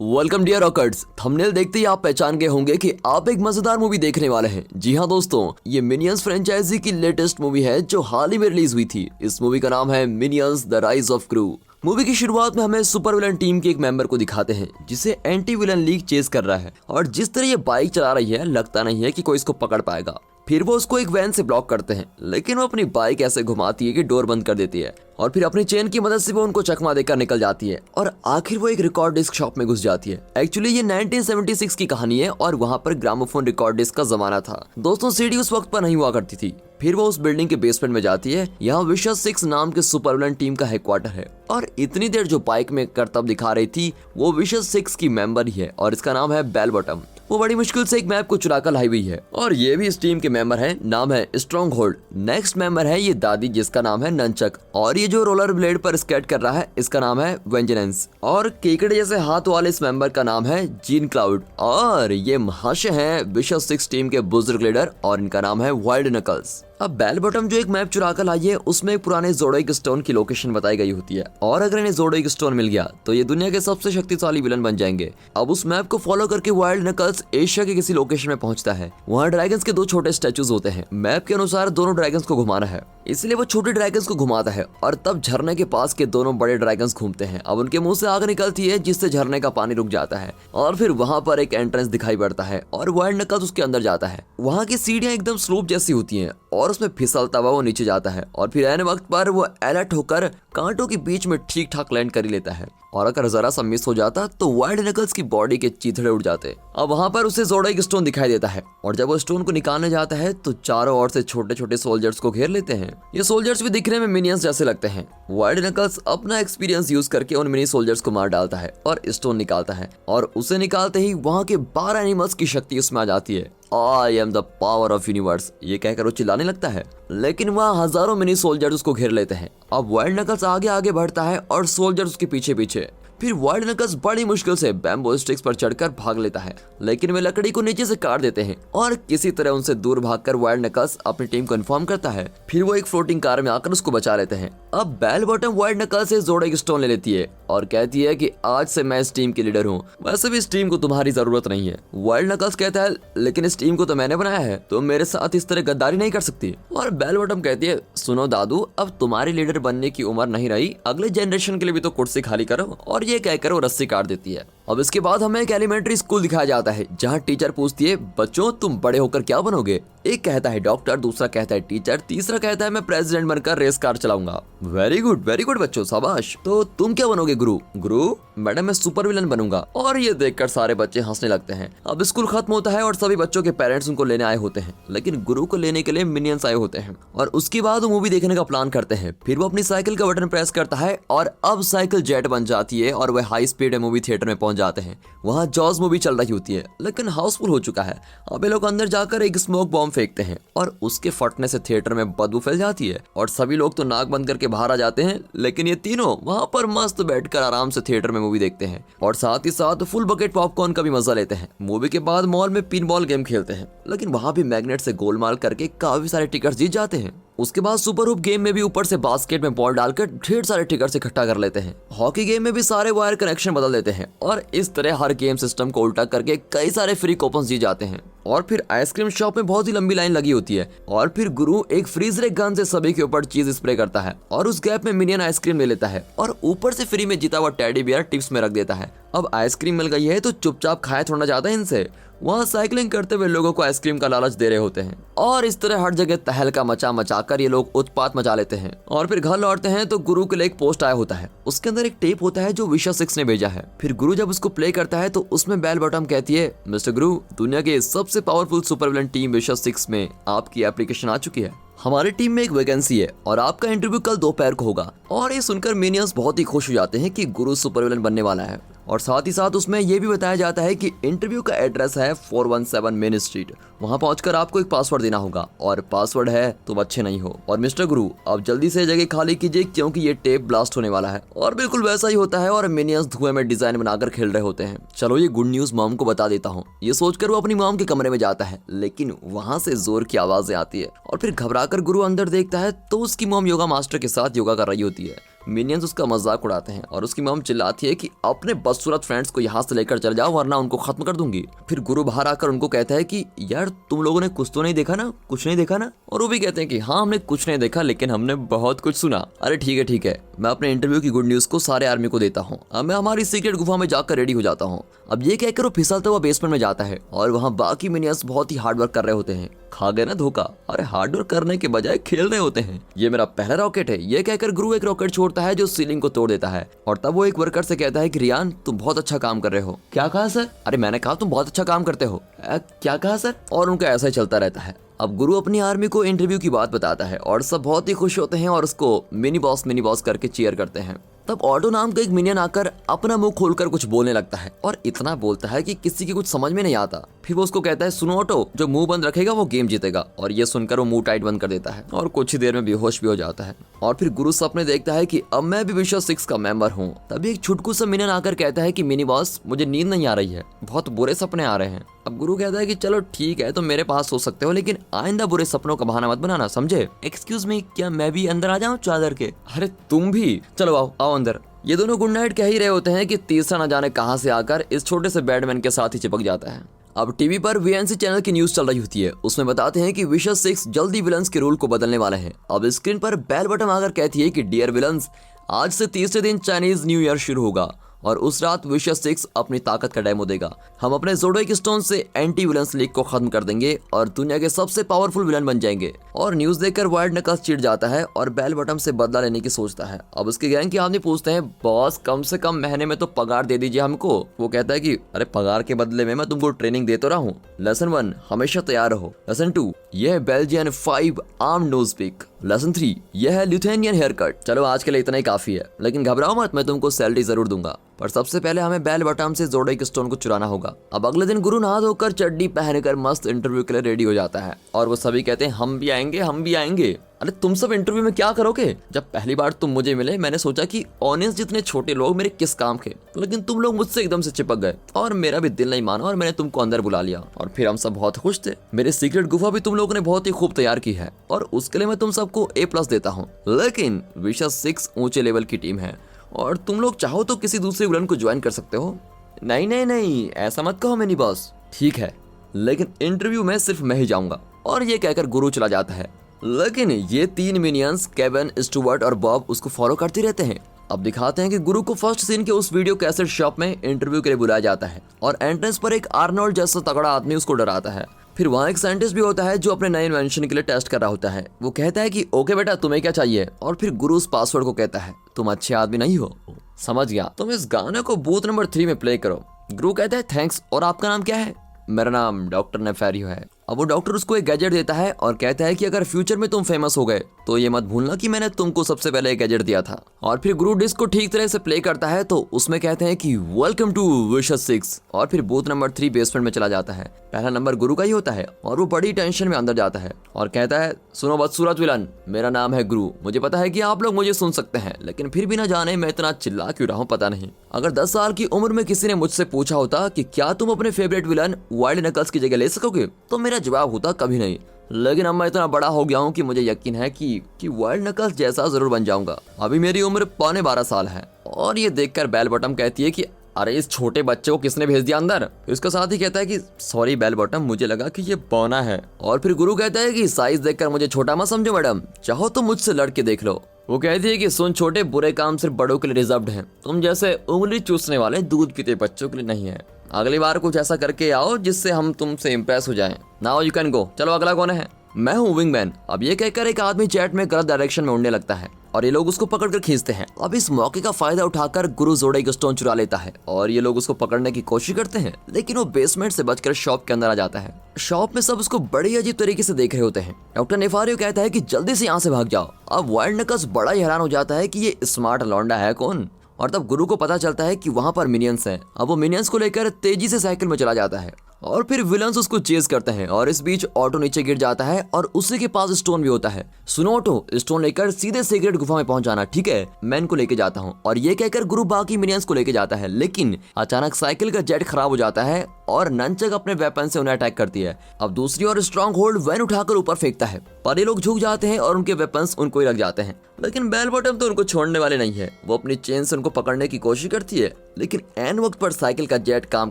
Welcome dear rockers. Thumbnail देखते ही आप पहचान गए होंगे कि आप एक मजेदार मूवी देखने वाले हैं। जी हाँ दोस्तों, ये मिनियंस फ्रेंचाइजी की लेटेस्ट मूवी है जो हाल ही में रिलीज हुई थी। इस मूवी का नाम है Minions the rise of Gru. Movie की शुरुआत में हमें सुपर विलन टीम के एक मेंबर को दिखाते हैं जिसे एंटी विलन लीग चेस कर रहा है, और जिस तरह ये बाइक चला रही है लगता नहीं है कि कोई इसको पकड़ पाएगा। फिर वो उसको एक वैन से ब्लॉक करते हैं, लेकिन वो अपनी बाइक ऐसे घुमाती है कि डोर बंद कर देती है, और फिर अपनी चेन की मदद से वो उनको चकमा देकर निकल जाती है, और आखिर वो एक रिकॉर्ड डिस्क शॉप में घुस जाती है। एक्चुअली ये 1976 की कहानी है और वहाँ पर ग्रामोफोन रिकॉर्ड डिस्क का जमाना था। दोस्तों, सीडी उस वक्त पर नहीं हुआ करती थी। फिर वो उस बिल्डिंग के बेसमेंट में जाती है। यहाँ विशस 6 नाम के सुपर विलन टीम का हेडक्वार्टर है, और इतनी देर जो बाइक में करतब दिखा रही थी वो विशस 6 की मेंबर ही है, और इसका नाम है बेल बॉटम। वो बड़ी मुश्किल से एक मैप को चुरा कर लाई हुई है, और ये भी इस टीम के मेंबर हैं। नाम है स्ट्रॉन्ग होल्ड। नेक्स्ट मेंबर है ये दादी, जिसका नाम है नंचक, और ये जो रोलर ब्लेड पर स्केट कर रहा है इसका नाम है वेंजेनेंस, और केकड़े जैसे हाथ वाले इस मेंबर का नाम है जीन क्लाउड, और ये महाशय हैं विशस 6 टीम के बुजुर्ग लीडर, और इनका नाम है वाइल्ड नकल्स। अब बेल बॉटम जो एक मैप चुरा कर लाई है उसमें एक पुराने ज़ोडिएक स्टोन की लोकेशन बताई गई होती है, और अगर इन्हें ज़ोडिएक स्टोन मिल गया तो ये दुनिया के सबसे शक्तिशाली विलन बन जाएंगे। अब उस मैप को फॉलो करके वाइल्ड नकल्स एशिया के किसी लोकेशन में पहुंचता है। वहाँ ड्रैगन्स के 2 छोटे स्टैचूज होते हैं। मैप के अनुसार दोनों ड्रैगन्स को घुमाना है, इसलिए वो छोटे ड्रैगन्स को घुमाता है, और तब झरने के पास के दोनों बड़े ड्रैगन्स घूमते हैं। अब उनके मुंह से आग निकलती है जिससे झरने का पानी रुक जाता है, और फिर वहाँ पर एक एंट्रेंस दिखाई पड़ता है और वाइल्ड नकल्स उसके अंदर जाता है। वहाँ की सीढ़ियाँ एकदम स्लोप जैसी होती हैं, और उसमें फिसलता हुआ वो नीचे जाता है, और फिर ऐन वक्त पर वो अलर्ट होकर कांटों के बीच में ठीक ठाक लैंड कर ही लेता है, और अगर जरा सा मिस हो जाता तो वाइल्ड नकल्स की बॉडी के चीथड़े उड़ जाते। अब वहाँ पर उसे ज़ोडिएक स्टोन दिखाई देता है, और जब वो स्टोन को निकालने जाता है तो चारों ओर से छोटे छोटे सोल्जर्स को घेर लेते हैं। ये सोल्जर्स भी दिखने में मिनियंस जैसे लगते हैं। वाइल्ड नकल्स अपना एक्सपीरियंस यूज करके उन मिनी सोल्जर्स को मार डालता है और स्टोन निकालता है, और उसे निकालते ही वहाँ के 12 एनिमल्स की शक्ति उसमें आ जाती है। I am the power of universe, ये कहकर वो चिल्लाने लगता है, लेकिन वहाँ हजारों मिनी सोल्जर्स उसको घेर लेते हैं। अब वाइल्ड नकल्स आगे आगे बढ़ता है और सोल्जर्स उसके पीछे पीछे। फिर वाइल्ड नकल्स बड़ी मुश्किल से बैम्बू स्टिक्स पर चढ़कर भाग लेता है, लेकिन वे लकड़ी को नीचे से काट देते हैं, और किसी तरह उनसे दूर भागकर वाइल्ड नकल्स अपनी टीम को इन्फॉर्म करता है। फिर वो एक फ्लोटिंग कार में आकर उसको बचा लेते हैं। अब बेल बॉटम वाइल्ड नकल्स से ज़ोडिएक स्टोन ले लेती है और कहती है कि आज से मैं इस टीम की लीडर हूँ, वैसे भी इस टीम को तुम्हारी जरूरत नहीं है। वाइल्ड नकल्स कहता है, लेकिन इस टीम को तो मैंने बनाया है, तुम मेरे साथ इस तरह गद्दारी नहीं कर सकती। और बेल बॉटम कहती है, सुनो दादू, अब तुम्हारी लीडर बनने की उम्र नहीं रही, अगले जनरेशन के लिए भी तो कुर्सी खाली करो। और ये कहकर वो रस्सी काट देती है। अब इसके बाद हमें एक एलिमेंट्री स्कूल दिखाया जाता है जहाँ टीचर पूछती है, बच्चों तुम बड़े होकर क्या बनोगे? एक कहता है डॉक्टर, दूसरा कहता है टीचर, तीसरा कहता है मैं प्रेसिडेंट बनकर रेस कार चलाऊंगा। वेरी गुड बच्चों, शाबाश। तो तुम क्या बनोगे गुरु? गुरु मैडम मैं सुपर विलन बनूंगा। और ये देखकर सारे बच्चे हंसने लगते हैं। अब स्कूल खत्म होता है और सभी बच्चों के पेरेंट्स उनको लेने आए होते हैं, लेकिन गुरु को लेने के लिए मिनियंस आए होते हैं, और उसके बाद वो मूवी देखने का प्लान करते हैं। फिर वो अपनी साइकिल का बटन प्रेस करता है और अब साइकिल जेट बन जाती है, और वह हाई स्पीड मूवी थिएटर में पहुंच जाते हैं। वहाँ जॉज मूवी चल रही होती है, लेकिन हाउसफुल हो चुका है। अब ये लोग अंदर जाकर एक स्मोक बॉम्ब फेंकते हैं, और उसके फटने से थिएटर में बदबू फैल जाती है, और सभी लोग तो नाक बंद करके बाहर आ जाते हैं, लेकिन ये तीनों वहाँ पर मस्त बैठकर आराम से थिएटर में मूवी देखते हैं, और साथ ही साथ फुल बकेट पॉपकॉर्न का भी मजा लेते हैं। मूवी के बाद मॉल में पिन बॉल गेम खेलते हैं, लेकिन वहाँ भी मैग्नेट से गोलमाल करके काफी सारे टिकट्स जीत जाते हैं। उसके बाद सुपर हुप गेम में भी ऊपर से बास्केट में बॉल डालकर ढेर सारे टिकट्स इकट्ठा कर लेते हैं। हॉकी गेम में भी सारे वायर कनेक्शन बदल देते हैं, और इस तरह हर गेम सिस्टम को उल्टा करके कई सारे फ्री कूपन्स जीत जाते हैं। और फिर आइसक्रीम शॉप में बहुत ही लंबी लाइन लगी होती है, और फिर गुरु एक फ्रीजर गन से सभी के ऊपर चीज स्प्रे करता है, और उस गैप में मिनियन आइसक्रीम ले लेता है, और ऊपर से फ्री में जीता हुआ टेडी बियर टिप्स में रख देता है। अब आइसक्रीम मिल गई है तो चुपचाप खाया थोड़ा जाता है इनसे। वहाँ साइकिलिंग करते हुए लोगों को आइसक्रीम का लालच दे रहे होते हैं, और इस तरह हर जगह तहलका मचा कर ये लोग उत्पात मचा लेते हैं। और फिर घर लौटते हैं तो गुरु के लिए एक पोस्ट आया होता है, उसके अंदर एक टेप होता है जो विशस 6 ने भेजा है। फिर गुरु जब उसको प्ले करता है तो उसमें बेल बॉटम कहती है, मिस्टर गुरु, दुनिया के सबसे powerful super villain team wishes 6 में आपकी एप्लीकेशन आ चुकी है। हमारी टीम में एक वैकेंसी है, और आपका इंटरव्यू कल दोपहर को होगा। और ये सुनकर मिनियंस बहुत ही खुश हो जाते हैं कि गुरु सुपर विलन बनने वाला है, और साथ ही साथ उसमें यह भी बताया जाता है कि इंटरव्यू का एड्रेस है 417 मेन स्ट्रीट। वहां पहुंचकर आपको एक पासवर्ड देना होगा, और पासवर्ड है तुम अच्छे नहीं हो। और मिस्टर गुरु आप जल्दी से जगह खाली कीजिए क्योंकि ये टेप ब्लास्ट होने वाला है। और बिल्कुल वैसा ही होता है, और मिनियंस धुएं में डिजाइन बनाकर खेल रहे होते हैं। चलो ये गुड न्यूज मॉम को बता देता हूँ। ये सोचकर वो अपनी मॉम के कमरे में जाता है, लेकिन वहाँ से जोर की आवाजें आती है, और फिर घबराकर गुरु अंदर देखता है तो उसकी मॉम योगा मास्टर के साथ योगा कर रही होती है। मिनियंस उसका मजाक उड़ाते हैं और उसकी मॉम चिल्लाती है कि अपने बदसूरत फ्रेंड्स को यहाँ से लेकर चले जाओ वरना उनको खत्म कर दूंगी। फिर गुरु बाहर आकर उनको कहता है कि यार तुम लोगों ने कुछ तो नहीं देखा ना, कुछ नहीं देखा ना। और वो भी कहते हैं कि हाँ हमने कुछ नहीं देखा लेकिन हमने बहुत कुछ सुना। अरे ठीक है, मैं अपने इंटरव्यू की गुड न्यूज को सारे आर्मी को देता हूँ। अब मैं हमारी सीक्रेट गुफा में जाकर रेडी हो जाता हूँ। अब ये कहकर वो फिसलता हुआ बेसमेंट में जाता है और वहाँ बाकी मिनियंस बहुत ही हार्ड वर्क कर रहे होते हैं। खा गए ना धोखा, अरे हार्ड वर्क करने के बजाय खेल रहे होते हैं। ये मेरा पहला रॉकेट है, ये कहकर गुरु एक रॉकेट छोड़ता है जो सीलिंग को तोड़ देता है। और तब वो एक वर्कर से कहता है कि रियान तुम बहुत अच्छा काम कर रहे हो। क्या कहा सर? अरे मैंने कहा तुम बहुत अच्छा काम करते हो। क्या कहा सर? और उनका ऐसा ही चलता रहता है। अब गुरु अपनी आर्मी को इंटरव्यू की बात बताता है और सब बहुत ही खुश होते हैं और उसको मिनी बॉस करके चीयर करते हैं। तब ऑटो नाम का एक मिनियन आकर अपना मुंह खोलकर कुछ बोलने लगता है और इतना बोलता है कि किसी की कुछ समझ में नहीं आता। फिर वो उसको कहता है सुनो ऑटो, जो मुंह बंद रखेगा वो गेम जीतेगा। और ये सुनकर वो मुंह टाइट बंद कर देता है और कुछ ही देर में बेहोश भी हो जाता है। और फिर गुरु सपने देखता है कि अब मैं भी विश्व 6 का मेंबर हूँ। तभी एक छुटकू सा मिनियन आकर कहता है कि मिनी बॉस मुझे नींद नहीं आ रही है, बहुत बुरे सपने आ रहे हैं। अब गुरु कहता है कि चलो ठीक है, तो मेरे पास सो सकते हो लेकिन आइंदा बुरे सपनों का बहाना मत बनाना, समझे? एक्सक्यूज मी, क्या मैं भी अंदर आ जाऊं चादर के? अरे तुम भी, चलो आओ आओ अंदर। ये दोनों गुड नाइट कह ही रहे होते हैं कि तीसरा न जाने कहां से आकर इस छोटे से बैडमैन के साथ ही चिपक जाता है। अब टीवी पर वीएनसी चैनल की न्यूज चल रही होती है। उसमें बताते हैं कि विशेष 6 जल्दी विलन्स के रूल को बदलने वाले हैं। अब स्क्रीन पर बेल बटन आकर कहती है कि डियर विलन्स, आज से तीसरे दिन चाइनीज न्यू ईयर शुरू होगा और उस रात विशेष 6 अपनी ताकत का डेमो देगा। हम अपने ज़ोडिएक स्टोन से एंटी विलन्स लीग को खत्म कर देंगे और दुनिया के सबसे पावरफुल विलन बन जाएंगे। और न्यूज देखकर वाइल्ड नकल्स चिढ़ जाता है और बेल बटन से बदला लेने की सोचता है। अब उसके गैंग के आदमी पूछते हैं बॉस कम से कम महीने में तो पगार दे दीजिए हमको। वो कहता है कि अरे पगार के बदले में मैं तुमको ट्रेनिंग दे तो रहा हूँ। लेसन 1, हमेशा तैयार रहो। लेसन 2, यह है Belgian 5 arm nose pick. Lesson 3, यह है लिथुआनियन हेयर कट। चलो आज के लिए इतना ही काफी है, लेकिन घबराओ मत, मैं तुमको सैलरी जरूर दूंगा। पर सबसे पहले हमें बेल बटन से ज़ोडिएक स्टोन को चुराना होगा। अब अगले दिन गुरु नहा धोकर चड्डी पहनकर मस्त इंटरव्यू के लिए रेडी हो जाता है और वो सभी कहते हैं हम भी आएंगे, हम भी आएंगे। अरे तुम सब इंटरव्यू में क्या करोगे? जब पहली बार तुम मुझे मिले मैंने सोचा कि ऑडियंस जितने छोटे लोग मेरे किस काम के, लेकिन तुम लोग मुझसे एकदम से चिपक गए और मेरा भी दिल नहीं माना और मैंने तुमको अंदर बुला लिया। और फिर हम सब बहुत खुश थे। मेरी सीक्रेट गुफा भी तुम लोगों ने बहुत ही खूब तैयार की है और उसके लिए मैं तुम सबको A+ देता हूँ। लेकिन विशेष 6 ऊंचे लेवल की टीम है और तुम लोग चाहो तो किसी दूसरे विलन को ज्वाइन कर सकते हो। नहीं, ऐसा मत कहो मिनी बॉस। ठीक है, लेकिन इंटरव्यू में सिर्फ मैं ही जाऊंगा। और ये कहकर गुरु चला जाता है। लेकिन ये 3 मिनियंस केविन, स्टुअर्ट और बॉब उसको फॉलो करते रहते हैं। अब दिखाते हैं कि गुरु को फर्स्ट सीन के उस वीडियो कैसेट शॉप में इंटरव्यू के लिए बुलाया जाता है और एंट्रेंस पर एक आर्नोल्ड जैसा तगड़ा आदमी उसको डराता है। फिर वहाँ एक साइंटिस्ट भी होता है जो अपने नए इन्वेंशन के लिए टेस्ट कर रहा होता है। वो कहता है कि ओके बेटा तुम्हें क्या चाहिए, और फिर गुरु उस पासवर्ड को कहता है तुम अच्छे आदमी नहीं हो। समझ गया, तुम इस गाने को बूथ नंबर 3 में प्ले करो। गुरु कहता है थैंक्स, और आपका नाम क्या है? मेरा नाम डॉक्टर नेफेरियो है। अब वो डॉक्टर उसको एक गैजेट देता है और कहता है कि अगर फ्यूचर में तुम फेमस हो गए तो ये मत भूलना कि मैंने तुमको सबसे पहले एक गैजेट दिया था। और फिर गुरु डिस्क को ठीक तरह से प्ले करता है तो उसमें कहते हैं कि वेलकम टू विशेष 6। और फिर बूथ नंबर 3 बेसमेंट में चला जाता है। पहला नंबर गुरु का ही होता है और वो बड़ी टेंशन में अंदर जाता है और कहता है सुनो बदसूरत विलन, मेरा नाम है गुरु। मुझे पता है कि आप लोग मुझे सुन सकते हैं, लेकिन फिर भी ना जाने मैं इतना चिल्ला क्यों रहा हूँ पता नहीं। अगर 10 साल की उम्र में किसी ने मुझसे पूछा होता कि क्या तुम अपने फेवरेट विलन वाइल्ड नकल्स की जगह ले सकोगे, तो मेरा जवाब होता कभी नहीं। लेकिन अब मैं इतना बड़ा हो गया हूँ कि मुझे यकीन है कि वाइल्ड नकल्स जैसा जरूर बन जाऊंगा। अभी मेरी उम्र 12.25 साल है। और ये देखकर बेल बॉटम कहती है कि अरे इस छोटे बच्चे को किसने भेज दिया अंदर। इसके साथ ही कहता है कि सॉरी बेल बॉटम, मुझे लगा कि ये बौना है। और फिर गुरु कहता है कि साइज देखकर मुझे छोटा मत समझो मैडम, चाहो तो मुझसे लड़के देख लो। वो कहती है कि सुन छोटे, बुरे काम सिर्फ बड़ों के लिए रिजर्व्ड हैं। तुम जैसे उंगली चूसने वाले दूध पीते बच्चों के लिए नहीं है। अगली बार कुछ ऐसा करके आओ जिससे हम तुमसे इम्प्रेस हो जाएं। Now you can go. चलो अगला कौन है? मैं हूँ विंगमैन। अब ये कहकर एक आदमी चैट में गलत डायरेक्शन में उड़ने लगता है और ये लोग उसको पकड़कर खींचते हैं। अब इस मौके का फायदा उठाकर गुरु ज़ोडिएक स्टोन चुरा लेता है और ये लोग उसको पकड़ने की कोशिश करते हैं, लेकिन वो बेसमेंट से बचकर शॉप के अंदर आ जाता है। शॉप में सब उसको बड़ी अजीब तरीके से देख रहे होते हैं। डॉक्टर नेफारियो कहता है कि जल्दी से यहाँ से भाग जाओ। अब वाइल्ड नकल्स बड़ा ही हैरान हो जाता है कि ये स्मार्ट लौंडा है कौन। और तब गुरु को पता चलता है कि वहाँ पर मिनियंस हैं। अब वो मिनियंस को लेकर तेजी से साइकिल में चला जाता है और फिर विलन्स उसको चेस करते हैं और इस बीच ऑटो नीचे गिर जाता है और उसी के पास स्टोन भी होता है। सुनो ऑटो, स्टोन लेकर सीधे सीक्रेट गुफा में पहुंच जाना, ठीक है? मैं इनको लेके जाता हूँ। और ये कहकर गुरु बाकी मिनियंस को लेके जाता है, लेकिन अचानक साइकिल का जेट खराब हो जाता है और नंचक अपने वेपन से उन्हें अटैक करती है। अब दूसरी ओर स्ट्रॉन्ग होल्ड वैन उठाकर ऊपर फेंकता है, पर ये लोग झुक जाते हैं और उनके वेपन्स उनको ही लग जाते हैं। लेकिन बेल बॉटम तो उनको छोड़ने वाले नहीं है। वो अपनी चेन से उनको पकड़ने की कोशिश करती है, लेकिन एन वक्त पर साइकिल का जेट काम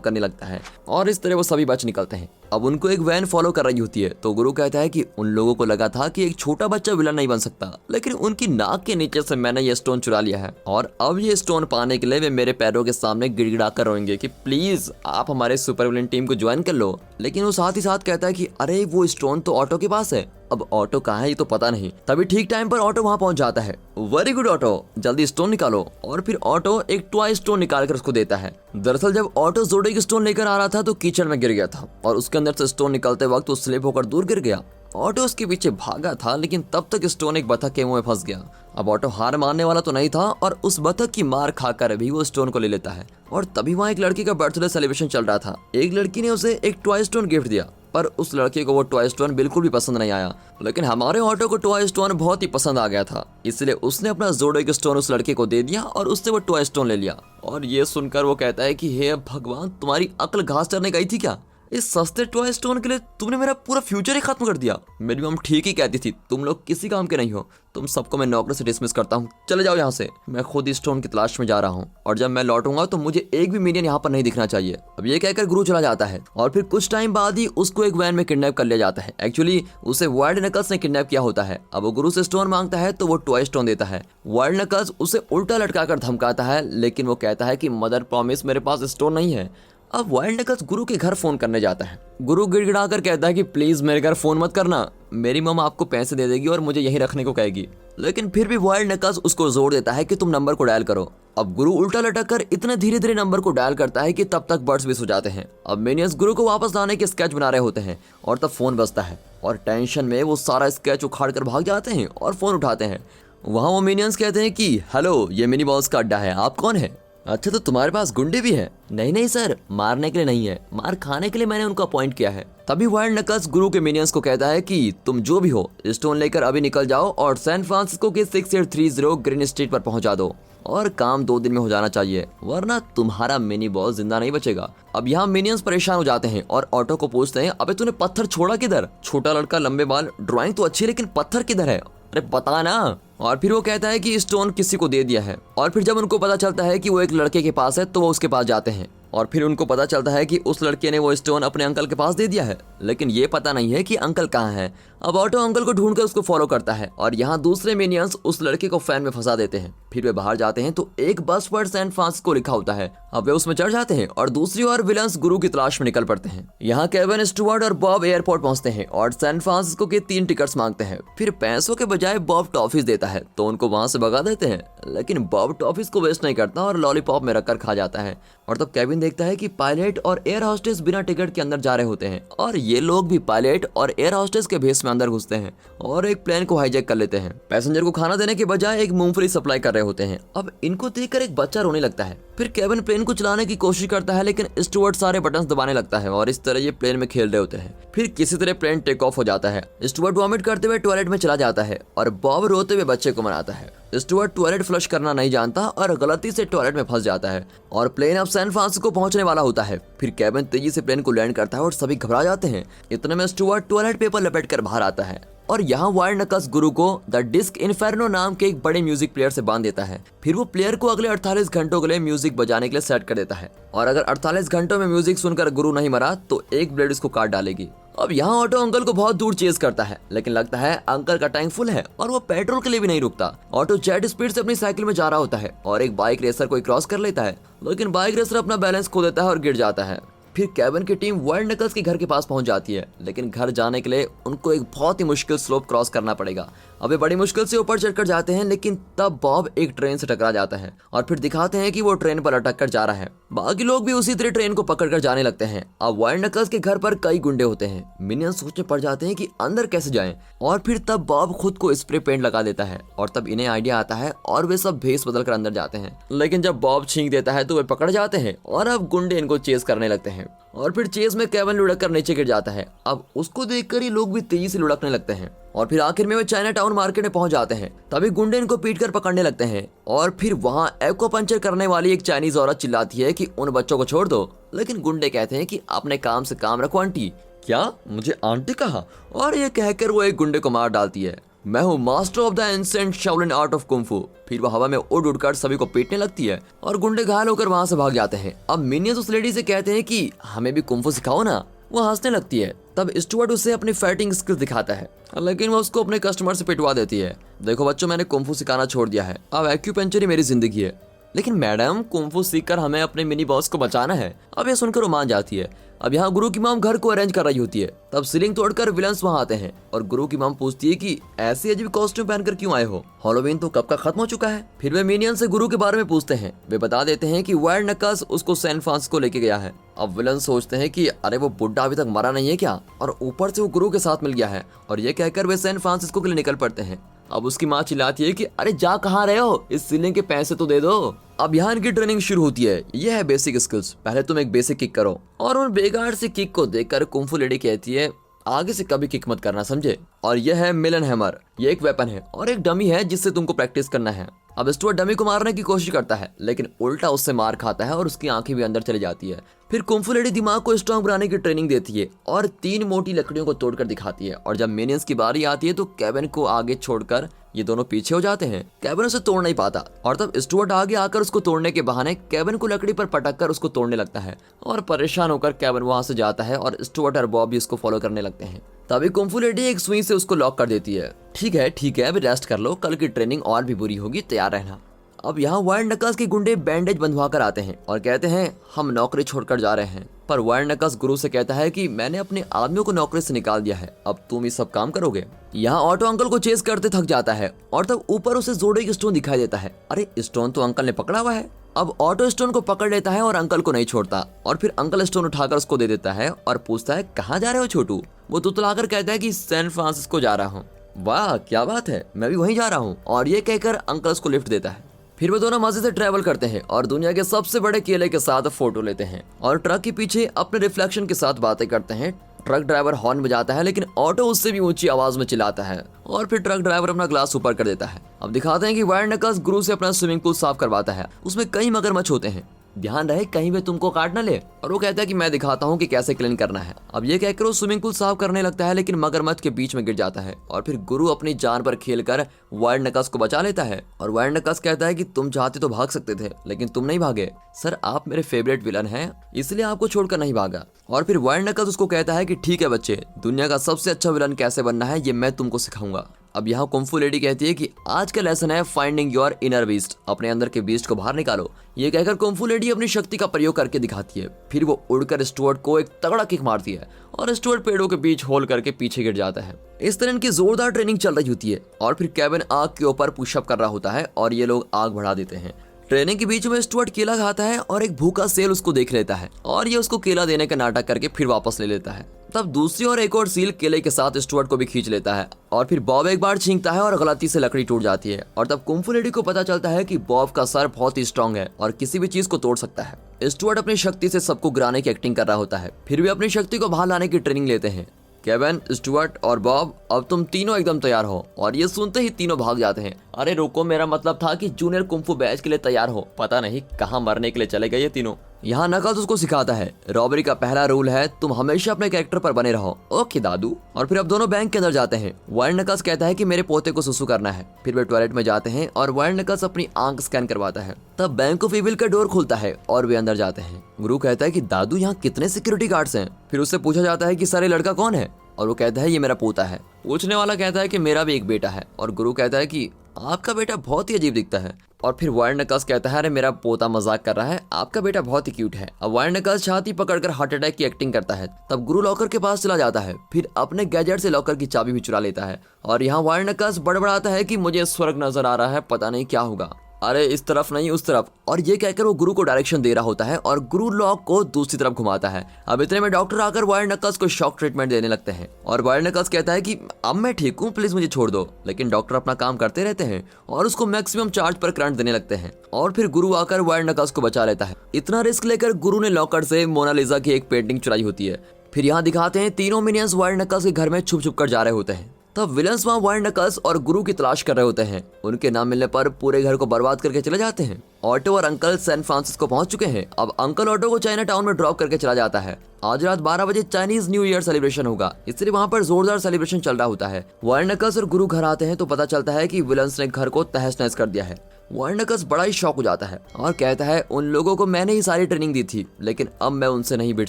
करने लगता है और इस तरह वो सभी बच निकलते हैं। अब उनको एक वैन फॉलो कर रही होती है, तो गुरु कहता है कि उन लोगों को लगा था कि एक छोटा बच्चा विलन नहीं बन सकता, लेकिन उनकी नाक के नीचे से मैंने ये स्टोन चुरा लिया है और अब ये स्टोन पाने के लिए वे मेरे पैरों के सामने गिड़गिड़ा कर रोएंगे कि प्लीज आप हमारे सुपर विलन टीम को ज्वाइन कर लो। लेकिन वो साथ ही साथ कहता है कि अरे वो स्टोन तो ऑटो के पास है। अब ऑटो कहाँ है ये तो पता नहीं। तभी ठीक टाइम पर ऑटो वहाँ पहुँच जाता है। वेरी गुड ऑटो, जल्दी स्टोन निकालो। और फिर ऑटो एक टॉय स्टोन निकाल कर उसको देता है। दरअसल जब ऑटो जोड़े स्टोन लेकर आ रहा था तो कीचड़ में गिर गया था और उसके अंदर से स्टोन निकलते वक्त वो स्लिप होकर दूर गिर गया। ऑटो उसके पीछे भागा था, लेकिन तब तक स्टोन एक बतख के मुंह में फंस गया। अब ऑटो हार मानने वाला तो नहीं था और उस बतख की मार खाकर भी वो स्टोन को ले लेता है। और तभी वहाँ एक लड़की का बर्थडे सेलिब्रेशन चल रहा था। एक लड़की ने उसे एक टॉय स्टोन गिफ्ट दिया, पर उस लड़के को वो टॉय स्टोन बिल्कुल भी पसंद नहीं आया। लेकिन हमारे ऑटो को टॉय स्टोन बहुत ही पसंद आ गया था, इसलिए उसने अपना जोड़े स्टोन उस लड़के को दे दिया और उससे वो टॉय स्टोन ले लिया। और ये सुनकर वो कहता है कि हे भगवान, तुम्हारी अक्ल घास चरने गई थी क्या? इस सस्ते टॉय स्टोन के लिए तुमने मेरा पूरा फ्यूचर ही खत्म कर दिया। मेरी मम ठीक ही कहती थी, तुम लोग किसी काम के नहीं हो। तुम सबको मैं नौकरी से डिसमिस करता हूँ, चले जाओ यहाँ से। मैं खुद इस स्टोन की तलाश में जा रहा हूँ और जब मैं लौटूंगा तो मुझे एक भी मिनियन यहाँ पर नहीं दिखना चाहिए। अब ये कहकर गुरु चला जाता है और फिर कुछ टाइम बाद ही उसको एक वैन में किडनैप कर लिया जाता है। एक्चुअली उसे वाइल्ड नकल्स ने किडनैप किया होता है। अब वो गुरु से स्टोन मांगता है तो वो टॉय स्टोन देता है। वाइल्ड नकल्स उसे उल्टा लटकाकर धमकाता है, लेकिन वो कहता है कि मदर प्रॉमिस मेरे पास स्टोन नहीं है। अब वाइल्ड नकल्स गुरु के घर फोन करने जाता है। गुरु गिड़गिड़ा कर कहता है कि प्लीज मेरे घर फोन मत करना, मेरी मम आपको पैसे दे देगी और मुझे यहीं रखने को कहेगी। लेकिन फिर भी वाइल्ड नकल्स उसको जोर देता है कि तुम नंबर को डायल करो। अब गुरु उल्टा लटक कर इतने धीरे धीरे नंबर को डायल करता है कि तब तक बर्ड्स भी सो जाते हैं। अब मिनियंस गुरु को वापस लाने के स्केच बना रहे होते हैं और तब फोन बजता है और टेंशन में वो सारा स्केच उखाड़ कर भाग जाते हैं और फोन उठाते हैं। वहाँ वो मिनियंस कहते हैं कि हेलो, ये मिनी बॉस का अड्डा है, आप कौन है? अच्छा, तो तुम्हारे पास गुंडे भी हैं? नहीं नहीं सर, मारने के लिए नहीं है, मार खाने के लिए मैंने उनको अपॉइंट किया है। तभी वाइल्ड नकल्स गुरु के मिनियंस को कहता है कि तुम जो भी हो स्टोन लेकर अभी निकल जाओ और सैन फ्रांसिस्को के 6830 ग्रीन स्ट्रीट पर पहुंचा दो और काम 2 दिन में हो जाना चाहिए, वरना तुम्हारा मिनी बॉस जिंदा नहीं बचेगा। अब यहाँ मिनियंस परेशान हो जाते हैं और ऑटो को पूछते हैं, अबे तूने पत्थर छोड़ा किधर? छोटा लड़का, लंबे बाल, ड्राइंग तो अच्छी, लेकिन पत्थर किधर है? अरे बता ना। और फिर वो कहता है कि स्टोन किसी को दे दिया है। और फिर जब उनको पता चलता है कि वो एक लड़के के पास है तो वो उसके पास जाते हैं और फिर उनको पता चलता है कि उस लड़के ने वो स्टोन अपने अंकल के पास दे दिया है, लेकिन ये पता नहीं है कि अंकल कहाँ है। अब ऑटो अंकल को ढूंढकर उसको फॉलो करता है और यहाँ दूसरे मिनियंस उस लड़के को फैन में फंसा देते हैं। फिर वे बाहर जाते हैं तो एक बस पर सैन फ्रांसिस्को लिखा होता है। अब वे उसमें चढ़ जाते हैं और दूसरी ओर विलन्स गुरु की तलाश में निकल पड़ते हैं। यहाँ केविन, स्टुअर्ट और बॉब एयरपोर्ट पहुंचते हैं और सैन फ्रांसिस्को के 3 टिकट्स मांगते हैं। फिर पैसों के बजाय बॉब टॉफीज देता है तो उनको वहां से भगा देते हैं, लेकिन बॉब टॉफीज को वेस्ट नहीं करता और लॉलीपॉप में रखकर खा जाता है। और तब केविन देखता है कि पायलट और एयर हॉस्टेस बिना टिकट के अंदर जा रहे होते हैं और ये लोग भी पायलट और एयर हॉस्टेस के भेस में अंदर घुसते हैं और एक प्लेन को हाईजैक कर लेते हैं। पैसेंजर को खाना देने के बजाय एक मूंगफली सप्लाई कर रहे होते हैं। अब इनको देखकर एक बच्चा रोने लगता है। फिर केविन प्लेन को चलाने की कोशिश करता है, लेकिन स्टुअर्ट सारे बटन्स दबाने लगता है और इस तरह ये प्लेन में खेल रहे होते हैं। फिर किसी तरह प्लेन टेक ऑफ हो जाता है। स्टुअर्ट वॉमिट करते हुए टॉयलेट में चला जाता है और बॉब रोते हुए बच्चे को मनाता है। स्टुअर्ट टॉयलेट फ्लश करना नहीं जानता और गलती से टॉयलेट में फंस जाता है और प्लेन अब सैन फ्रांसिस्को पहुंचने वाला होता है। फिर केविन तेजी से प्लेन को लैंड करता है और सभी घबरा जाते हैं। इतने में स्टुअर्ट टॉयलेट पेपर लपेट कर बाहर आता है और यहाँ वाइल्ड नकल्स गुरु को द डिस्क इन्फेर्नो नाम के एक बड़े म्यूजिक प्लेयर से बांध देता है। फिर वो प्लेयर को अगले 48 घंटों के लिए म्यूजिक बजाने के लिए सेट कर देता है और अगर 48 घंटों में म्यूजिक सुनकर गुरु नहीं मरा तो एक ब्लेड उसको काट डालेगी। अब यहाँ ऑटो अंकल को बहुत दूर चेज करता है, लेकिन लगता है अंकल का टैंक फुल है और वो पेट्रोल के लिए भी नहीं रुकता। ऑटो जेट स्पीड से अपनी साइकिल में जा रहा होता है और एक बाइक रेसर को क्रॉस कर लेता है, लेकिन बाइक रेसर अपना बैलेंस खो देता है और गिर जाता है। फिर केविन की टीम वाइल्ड नकल्स के घर के पास पहुंच जाती है, लेकिन घर जाने के लिए उनको एक बहुत ही मुश्किल स्लोप क्रॉस करना पड़ेगा। अब वे बड़ी मुश्किल से ऊपर चढ़कर जाते हैं, लेकिन तब बॉब एक ट्रेन से टकरा जाता है और फिर दिखाते हैं कि वो ट्रेन पर अटक कर जा रहा है। बाकी लोग भी उसी तरह ट्रेन को पकड़कर जाने लगते हैं। अब वाइल्ड नकल्स के घर पर कई गुंडे होते हैं। मिनियंस सोचने पड़ जाते हैं कि अंदर कैसे जाएं और फिर तब बॉब खुद को स्प्रे पेंट लगा देता है और तब इन्हें आइडिया आता है और वे सब भेस बदल कर अंदर जाते हैं। लेकिन जब बॉब छींक देता है तो वे पकड़ जाते हैं और अब गुंडे इनको चेस करने लगते हैं। है और फिर चेस में केविन लुढ़क कर नीचे गिर जाता है। अब उसको देखकर ही लोग भी तेजी से लुढ़कने लगते हैं और फिर आखिर में वे चाइना टाउन मार्केट में पहुंच जाते हैं। तभी गुंडे इनको पीट कर पकड़ने लगते हैं और फिर वहां एक्वा पंचर करने वाली एक चाइनीज औरत चिल्लाती है कि उन बच्चों को छोड़ दो, लेकिन गुंडे कहते हैं कि अपने काम से काम रखो आंटी। क्या मुझे आंटी कहा? और ये कहकर वो एक गुंडे को मार डालती है। मैं हूँ master of the ancient Shaolin art of kung fu. फिर वो हवा में उड़ उड़कर सभी को पीटने लगती है और गुंडे घायल होकर वहां से भाग जाते हैं। अब मिनियंस उस लेडी से कहते हैं कि हमें भी कुंफू सिखाओ ना। वो हंसने लगती है। तब स्टुअर्ट उसे अपनी फाइटिंग स्किल्स दिखाता है, लेकिन वो उसको अपने कस्टमर से पिटवा देती है। देखो बच्चों, मैंने कुंफू सिखाना छोड़ दिया है, अब एक्यूपेंचर ही मेरी जिंदगी है। लेकिन मैडम, कुंफू सीखकर हमें अपने मिनी बॉस को बचाना है। अब ये सुनकर वो मान जाती है। अब यहाँ गुरु की मॉम घर को अरेंज कर रही होती है। तब सीलिंग तोड़कर विलन्स वहाँ आते हैं और गुरु की मॉम पूछती है कि ऐसी अजीब कॉस्ट्यूम पहनकर क्यों आए हो? हैलोवीन तो कब का खत्म हो चुका है। फिर वे मिनियन से गुरु के बारे में पूछते हैं। वे बता देते हैं कि वाइल्ड नक्कास उसको सैन फ्रांसिस्को लेके गया है। अब विलन सोचते हैं कि अरे वो बुड्ढा अभी तक मरा नहीं है क्या, और ऊपर से वो गुरु के साथ मिल गया है। और ये कहकर वे सैन फ्रांसिस्को के लिए निकल पड़ते हैं। अब उसकी माँ चिल्लाती है कि अरे जा कहाँ रहे हो, इस सीलिंग के पैसे तो दे दो। अब यहाँ इनकी ट्रेनिंग शुरू होती है। यह है बेसिक स्किल्स। पहले तुम एक बेसिक किक करो। और उन बेकार से किक को देखकर कुंफू लेडी कहती है आगे से कभी किक मत करना, समझे। और यह है मिलन हैमर। ये एक वेपन है और एक डमी है जिससे तुमको प्रैक्टिस करना है। अब स्टुअर्ट डमी को मारने की कोशिश करता है, लेकिन उल्टा उससे मार खाता है और उसकी आंखें भी अंदर चली जाती है। फिर कुंफू लेडी दिमाग को स्ट्रांग बनाने की ट्रेनिंग देती है और 3 मोटी लकड़ियों को तोड़कर दिखाती है। और जब मिनियंस की बारी आती है तो केविन को आगे छोड़कर ये दोनों पीछे हो जाते हैं। केविन उसे तोड़ नहीं पाता और तब स्टुअर्ट आगे आकर उसको तोड़ने के बहाने केविन को लकड़ी पर पटक कर उसको तोड़ने लगता है। और परेशान होकर केविन वहां से जाता है और स्टुअर्ट और बॉब भी उसको फॉलो करने लगते हैं। तभी कुंफू लेडी एक सुई से उसको लॉक कर देती है। ठीक है अभी रेस्ट कर लो, कल की ट्रेनिंग और भी बुरी होगी, तैयार रहना। अब यहाँ वाइल्ड नक्कास के गुंडे बैंडेज बंधवा कर आते हैं और कहते हैं हम नौकरी छोड़कर जा रहे हैं। पर वाइल्ड नक्कास गुरु से कहता है कि मैंने अपने आदमियों को नौकरी से निकाल दिया है, अब तुम ही सब काम करोगे। यहाँ ऑटो अंकल को चेस करते थक जाता है और तब ऊपर उसे जोड़े स्टोन दिखाई देता है। अरे स्टोन तो अंकल ने पकड़ा हुआ है। अब ऑटो स्टोन को पकड़ लेता है और अंकल को नहीं छोड़ता और फिर अंकल स्टोन उठाकर उसको दे देता है और पूछता है कहाँ जा रहे हो छोटू। वो तुतलाकर कहता है कि सैन फ्रांसिस्को जा रहा हूँ। वाह क्या बात है, मैं भी वहीं जा रहा हूँ। और ये कहकर अंकल उसको लिफ्ट देता है। फिर वो दोनों मजे से ट्रैवल करते हैं और दुनिया के सबसे बड़े केले के साथ फोटो लेते हैं और ट्रक के पीछे अपने रिफ्लेक्शन के साथ बातें करते हैं। ट्रक ड्राइवर हॉर्न बजाता है, लेकिन ऑटो उससे भी ऊंची आवाज में चिल्लाता है और फिर ट्रक ड्राइवर अपना ग्लास ऊपर कर देता है। अब दिखाते हैं कि वाइल्ड नक्कास गुरु से अपना स्विमिंग पूल साफ करवाता है। उसमें कई मगरमच्छ होते हैं, ध्यान रहे कहीं वे तुमको काट न ले। और वो कहता है कि मैं दिखाता हूँ कि कैसे क्लीन करना है। अब ये कहकर वो स्विमिंग पूल साफ करने लगता है, लेकिन मगरमच्छ के बीच में गिर जाता है और फिर गुरु अपनी जान पर खेलकर वाइल्ड नक्कास को बचा लेता है। और वाइल्ड नक्कास कहता है कि तुम चाहते तो भाग सकते थे, लेकिन तुम नहीं भागे। सर आप मेरे फेवरेट विलन हैं, इसलिए आपको छोड़कर नहीं भागा। और फिर वाइल्ड नक्कास उसको कहता है कि ठीक है बच्चे, दुनिया का सबसे अच्छा विलन कैसे बनना है ये मैं तुमको सिखाऊंगा। अब यहाँ कुंफू लेडी कहती है कि आज का लेसन है फाइंडिंग योर इनर बीस्ट, अपने अंदर के बीस्ट को बाहर निकालो। ये कहकर कुंफू लेडी अपनी शक्ति का प्रयोग करके दिखाती है। फिर वो उड़कर स्टुअर्ट को एक तगड़ा किक मारती है और स्टुअर्ट पेड़ों के बीच होल करके पीछे गिर जाता है। इस तरह इनकी जोरदार ट्रेनिंग चल रही होती है और फिर केविन आग के ऊपर पुशअप कर रहा होता है और ये लोग आग बढ़ा देते हैं। ट्रेनिंग के बीच में स्टुअर्ट केला खाता है और एक भूखा सेल उसको देख लेता है और ये उसको केला देने का नाटक करके फिर वापस ले लेता है। तब दूसरी ओर एक और सील केले के साथ स्टुअर्ट को भी खींच लेता है और फिर बॉब एक बार छींकता है और गलती से लकड़ी टूट जाती है। और तब कुंफू लेडी को पता चलता है कि बॉब का सर बहुत ही स्ट्रांग है और किसी भी चीज को तोड़ सकता है। स्टुअर्ट अपनी शक्ति से सबको गिराने की एक्टिंग कर रहा होता है, फिर भी अपनी शक्ति को बाहर लाने की ट्रेनिंग लेते हैं। केविन, स्टुअर्ट और बॉब, अब तुम तीनों एकदम तैयार हो। और ये सुनते ही तीनों भाग जाते हैं। अरे रुको, मेरा मतलब था कि जूनियर कुंफू बैच के लिए तैयार हो। पता नहीं कहाँ मरने के लिए चले गए ये तीनों। यहाँ नकल्स उसको सिखाता है रॉबरी का पहला रूल है तुम हमेशा अपने कैरेक्टर पर बने रहो। ओके दादू। और फिर अब दोनों बैंक के अंदर जाते हैं। वाइल्ड नकल्स कहता है कि मेरे पोते को सुसु करना है। फिर वे टॉयलेट में जाते हैं और वाइल्ड नकल्स अपनी आंख स्कैन करवाता है। तब बैंक ऑफ इविल का डोर खुलता है और वे अंदर जाते हैं। गुरु कहता है कि दादू यहाँ कितने सिक्योरिटी गार्ड्स हैं। फिर उससे पूछा जाता है कि सर ये लड़का कौन है, और वो कहता है ये मेरा पोता है। पूछने वाला कहता है कि मेरा भी एक बेटा है। और गुरु कहता है कि आपका बेटा बहुत ही अजीब दिखता है। और फिर वाइल्ड नकल्स कहता है अरे मेरा पोता मजाक कर रहा है, आपका बेटा बहुत ही क्यूट है। अब वाइल्ड नकल्स छाती पकड़कर हार्ट अटैक की एक्टिंग करता है। तब गुरु लॉकर के पास चला जाता है, फिर अपने गैजेट से लॉकर की चाबी भी चुरा लेता है। और यहाँ वाइल्ड नकल्स बड़बड़ाता है कि मुझे स्वर्ग नजर आ रहा है, पता नहीं क्या होगा। अरे इस तरफ नहीं उस तरफ, और ये कहकर वो गुरु को डायरेक्शन दे रहा होता है और गुरु लॉक को दूसरी तरफ घुमाता है। अब इतने में डॉक्टर आकर वायर नकल्स को शॉक ट्रीटमेंट देने लगते हैं और वायर नकल्स कहता है कि अब मैं ठीक हूँ, प्लीज मुझे छोड़ दो। लेकिन डॉक्टर अपना काम करते रहते हैं और उसको मैक्सिमम चार्ज पर करंट देने लगते हैं और फिर गुरु आकर वायर नकल्स को बचा लेता है। इतना रिस्क लेकर गुरु ने लॉकर से मोनालिसा की एक पेंटिंग चुराई होती है। फिर यहाँ दिखाते हैं तीनों मिनियंस वायर नकल्स के घर में छुप छुप कर जा रहे होते हैं। तब विलन्स वहाँ वायर नकल्स और गुरु की तलाश कर रहे होते हैं। उनके ना मिलने पर पूरे घर को बर्बाद करके चले जाते हैं। ऑटो और अंकल सैन फ्रांसिस्को पहुंच चुके हैं। अब अंकल ऑटो को चाइना टाउन में ड्रॉप करके चला जाता है। आज रात 12 बजे चाइनीज न्यू ईयर सेलिब्रेशन होगा, इसलिए वहाँ पर जोरदार सेलिब्रेशन चल रहा होता है। वायर नकल्स और गुरु घर आते हैं तो पता चलता है कि विलन्स ने घर को तहस नहस कर दिया है। वायर नकल्स बड़ा ही शॉक हो जाता है और कहता है उन लोगों को मैंने ही सारी ट्रेनिंग दी थी, लेकिन अब मैं उनसे नहीं भिड़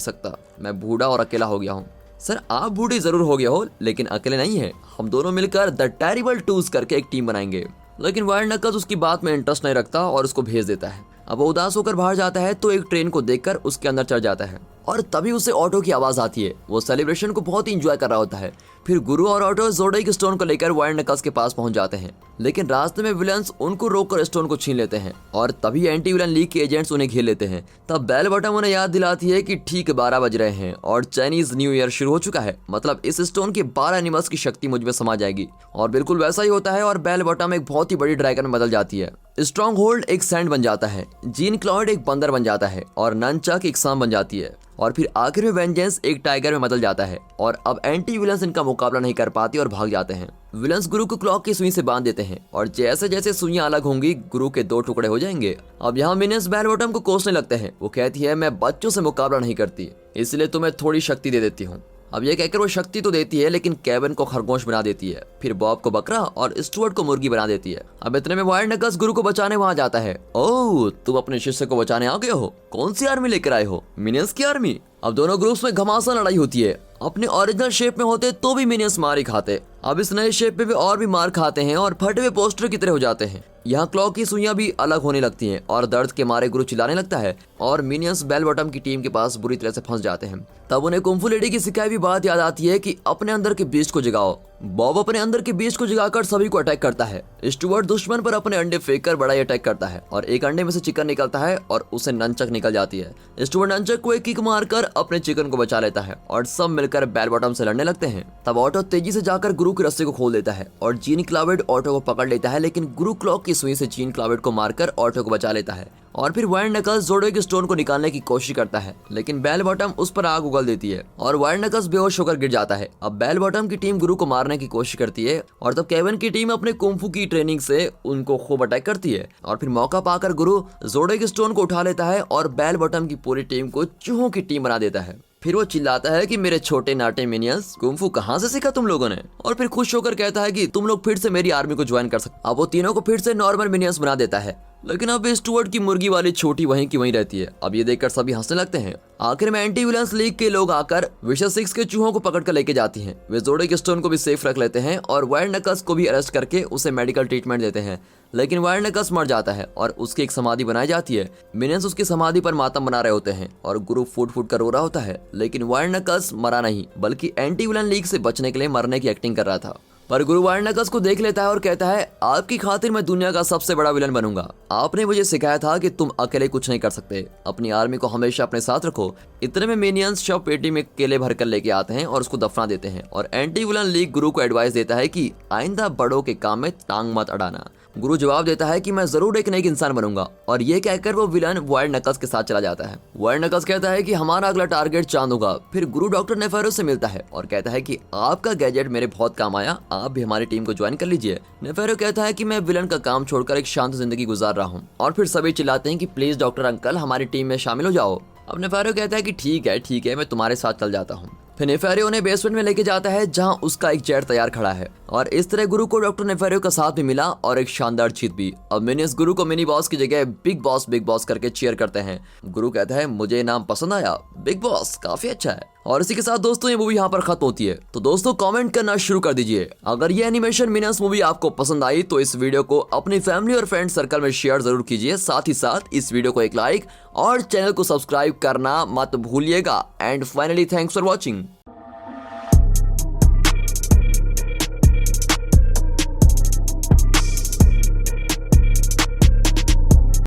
सकता। मैं बूढ़ा और अकेला हो गया हूँ। सर आप बूढ़े जरूर हो गए हो, लेकिन अकेले नहीं है। हम दोनों मिलकर द टेरिबल टूज करके एक टीम बनाएंगे। लेकिन वायर नकल्स उसकी बात में इंटरेस्ट नहीं रखता और उसको भेज देता है। अब वो उदास होकर बाहर जाता है तो एक ट्रेन को देखकर उसके अंदर चढ़ जाता है और तभी उसे ऑटो की आवाज आती है। वो सेलिब्रेशन को बहुत ही इंजॉय कर रहा होता है। फिर गुरु और ऑटो जोडेक स्टोन को लेकर वायर नकल्स के पास पहुंच जाते हैं, लेकिन रास्ते में विलन्स उनको रोककर स्टोन को छीन लेते हैं और तभी एंटी विलन लीग के एजेंट्स उन्हें घेर लेते हैं। तब बेल बटन उन्हें याद दिलाती है कि ठीक 12 बज रहे हैं और चाइनीज न्यू ईयर शुरू हो चुका है, मतलब इस स्टोन के 12 एनिमल्स की शक्ति मुझ में समा जाएगी। और बिल्कुल वैसा ही होता है और बेल बटन एक बहुत ही बड़ी ड्रैगन में बदल जाती है। स्ट्रॉन्ग होल्ड एक सैंड बन जाता है, जीन क्लॉड एक बंदर बन जाता है और ननचक एक सांप बन जाती है और फिर आखिर में वेंजेंस एक टाइगर में बदल जाता है। और अब एंटी विलन्स इनका मुकाबला नहीं कर पाती और भाग जाते हैं। विलन्स गुरु को क्लॉक की सुई से बांध देते हैं और जैसे जैसे सुइयां अलग होंगी गुरु के 2 टुकड़े हो जाएंगे। अब यहाँ मिनियंस बेल बॉटम को कोसने लगते हैं। वो कहती है मैं बच्चों से मुकाबला नहीं करती, इसलिए तुम्हें थोड़ी शक्ति दे देती हूँ। अब ये कहकर वो शक्ति तो देती है, लेकिन केविन को खरगोश बना देती है, फिर बॉब को बकरा और स्टुअर्ट को मुर्गी बना देती है। अब इतने में वायर नकल्स गुरु को बचाने वहां जाता है। ओह, तुम अपने शिष्य को बचाने आ गए हो? कौन सी आर्मी लेकर आए हो? मिनियंस की आर्मी। अब दोनों ग्रुप्स में घमासान लड़ाई होती है। अपने ओरिजिनल शेप में होते तो भी मिनियंस मार ही खाते, अब इस नए शेप में भी और भी मार खाते हैं और फटे हुए पोस्टर की तरह हो जाते हैं। यहाँ क्लॉक की सुइयां भी अलग होने लगती हैं और दर्द के मारे गुरु चिल्लाने लगता है और मिनियंस बेल बॉटम की टीम के पास बुरी तरह से फंस जाते हैं। तब उन्हें कुंफू लेडी की सिखाई भी बात याद आती है कि अपने अंदर के बीस्ट को जगाओ। बॉब अपने अंदर के बीस्ट को जगाकर सभी को अटैक करता है। स्टुअर्ट दुश्मन पर अपने अंडे फेंककर बड़ा ही अटैक करता है और एक अंडे में से चिकन निकलता है और उसे ननचक निकल जाती है। स्टुअर्ट ननचक को एक किक मारकर अपने चिकन को बचा लेता है और सब मिलकर बेल बॉटम से लड़ने लगते हैं। तब ऑटो तेजी से जाकर गुरु की रस्सी को खोल देता है और जीन क्लावेड ऑटो को पकड़ लेता है, लेकिन गुरु क्लॉक की सुई से जीन क्लावेड को मारकर ऑटो को बचा लेता है। और फिर वायर नकल्स जोडेक स्टोन को निकालने की कोशिश करता है, लेकिन बेल बॉटम उस पर आग उगल देती है और वायर नकल्स बेहोश होकर गिर जाता है। अब बेल बॉटम की टीम गुरु को मारने की कोशिश करती है और तब केविन की टीम अपने कुंफू की ट्रेनिंग से उनको खूब अटैक करती है और फिर मौका पाकर गुरु जोडेक स्टोन को उठा लेता है और बेल बॉटम की पूरी टीम को चूहों की टीम बना देता है। फिर वो चिल्लाता है कि मेरे छोटे नाटे मिनियंस, कुंफू कहाँ से सीखा तुम लोगों ने? और फिर खुश होकर कहता है कि तुम लोग फिर से मेरी आर्मी को ज्वाइन कर सकते। अब वो तीनों को फिर से नॉर्मल मिनियंस बना देता है, लेकिन अब स्टुअर्ट की मुर्गी वाली छोटी वहीं की वहीं रहती है। अब ये देखकर सभी हंसने लगते हैं। आखिर में एंटी विलन्स लीग के लोग आकर विशेष 6 के चूहों को पकड़ कर लेके जाती हैं। वे जोडेक स्टोन को भी सेफ रख लेते हैं और वायर नकल्स को भी अरेस्ट करके उसे मेडिकल ट्रीटमेंट देते हैं, लेकिन वायर नकल्स मर जाता है और उसकी एक समाधि बनाई जाती है। मिनियंस उसकी समाधि पर मातम बना रहे होते हैं और गुरु फूट फूट कर रो रहा होता है, लेकिन वायर नकल्स मरा नहीं, बल्कि एंटी विलन लीग से बचने के लिए मरने की एक्टिंग कर रहा था। पर गुरु वायर नकल्स को देख लेता है और कहता है आपकी खातिर मैं दुनिया का सबसे बड़ा विलन बनूंगा। आपने मुझे सिखाया था कि तुम अकेले कुछ नहीं कर सकते, अपनी आर्मी को हमेशा अपने साथ रखो। इतने में मिनियंस शव पेटी में केले भरकर लेके आते हैं और उसको दफना देते हैं और एंटी विलन लीग गुरु को एडवाइस देता है कि आइंदा बड़ों के काम में टांग मत अड़ाना। गुरु जवाब देता है कि मैं जरूर एक नेक इंसान बनूंगा और ये कहकर वो विलन वायर नकल्स के साथ चला जाता है। वायर नकल्स कहता है कि हमारा अगला टारगेट चांद होगा। फिर गुरु डॉक्टर नेफेरो से मिलता है और कहता है कि आपका गैजेट मेरे बहुत काम आया, आप भी हमारी टीम को ज्वाइन कर लीजिए। नेफेरो कहता है कि मैं विलन का काम छोड़कर एक शांत जिंदगी गुजार रहा हूँ और फिर सभी चिल्लाते हैं कि प्लीज डॉक्टर अंकल हमारी टीम में शामिल हो जाओ। अब नेफेरो कहता है कि ठीक है मैं तुम्हारे साथ चल जाता हूँ। फिर नेफेरो उन्हें बेसमेंट में लेके जाता है जहां उसका एक जेट तैयार खड़ा है और इस तरह गुरु को डॉक्टर नेफेरो का साथ भी मिला और एक शानदार जीत भी। अब मिनियंस गुरु को मिनी बॉस की जगह बिग बॉस करके चीयर करते हैं। गुरु कहता है मुझे नाम पसंद आया, बिग बॉस काफी अच्छा है। और इसी के साथ दोस्तों ये मूवी यहाँ पर खत्म होती है। तो दोस्तों कमेंट करना शुरू कर दीजिए। अगर ये एनिमेशन मिनियंस मूवी आपको पसंद आई तो इस वीडियो को अपनी फैमिली और फ्रेंड सर्कल में शेयर जरूर कीजिए। साथ ही साथ इस वीडियो को एक लाइक और चैनल को सब्सक्राइब करना मत भूलिएगा। And finally thanks for watching.